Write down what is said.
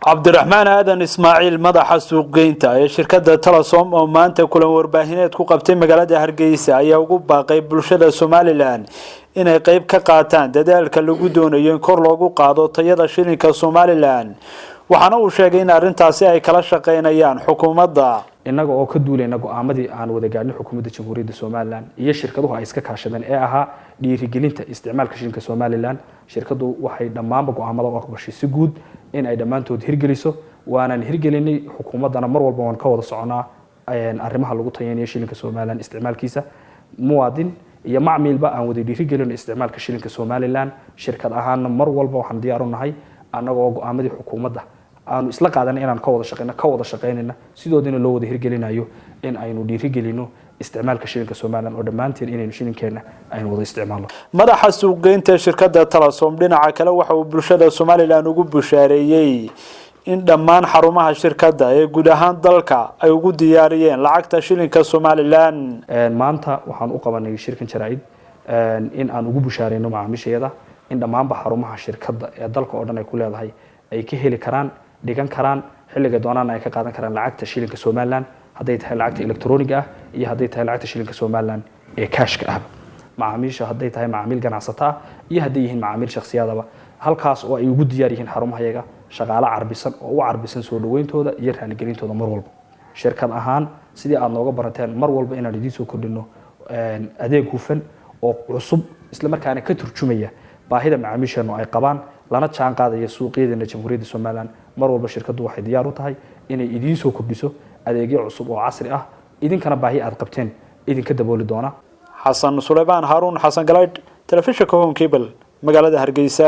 cabdiraxmaan aadan ismaaciil madaxa suuqgeynta ee shirkadda Telesom oo maanta kulan warbaahineed ku qabtay magaalada Hargeysa ayaa ugu baaqay bulshada Soomaaliland inay qayb ka qaataan dadaalka lagu doonayo in kor loogu qaado tayada shilinka Soomaaliland waxaana uu sheegay in arrintaasi ay kala shaqeynayaan xukuumadda inaga oo ka duulayna go'aamadii aan wada gaadhnay xukuumadda Jamhuuriyadda Soomaaliland iyo shirkaduhu ay iska kaashadeen ee ahaa dhiirigelinta isticmaalka shilinka Soomaaliland shirkadu waxay dhammaanba go'aamada u aqbashay si guud in ay dhammaantood hirgeliso waana hirgelinay xukuumadana mar walba waan ka wada soconaa arrimaha lagu tayanayo shilinka Soomaaliland isticmaalkiisa muwaadin iyo macmiilba aan wada dhiirigelin isticmaalka shilinka Soomaaliland shirkad ahaan mar walba waxaan diyaar u nahay anagoo go'aamadii xukuumadda aanu isla qaadanay inaan ka wada shaqeynayna sidoodina loo wada hirgelinayo in aynu dhiirigelino isticmaalka shilinka Soomaaliland oo dhamaanteen inaynu shilinkeena aynu wada isticmaalno madaxa suuqgeynta shirkadda Telesom dhinaca kale waxa uu bulshada Soomaaliland ugu bushaareeyay in dhammaan xarumaha shirkadda ee guud ahaan dalka ay ugu diyaariyeen lacagta shilinka Soomaaliland maanta waxaan u qabanay shirkan jaraa'id in aan ugu bushaareeyno macaamiisheeda in dhammaanba xarumaha shirkadda ee dalka oo dhan ay ku leedahay ay ka heli karaan dhigan karaan xilliga doonaan ay ka qaadan karaan lacagta shilinka Soomaaliland haday tahay lacagta elektarooniga ah iyo haday tahay lacagta shilinka Soomaaliland ee cash-ka ah macaamiisha haday tahay macaamiil ganacsato iyo haday yihiin macaamiil shakhsiyadaba halkaas oo ay ugu diyaar yihiin xarumahayaga shaqaale carbisan oo u carbisan soo dhaweyntooda iyo raaligelintooda mar walba shirkad ahaan sidii aad nooga barateen mar walba inaan idin soo kordhino adeeg hufan oo cusub isla markaana ka turjumaya baahida macaamiisheenu ay qabaan lana jaan qaadaya suuqyada Jamhuuriyadda Soomaaliland mar walba shirkadu waxay diyaar u tahay inay idin soo kordhiso adeegyo cusub oo casri ah idinkana baahi aad qabteen idinka dabooli doona xasan Suleymaan Haruun xasan Galayd telefishinka Home Cable magaalada Hargeysa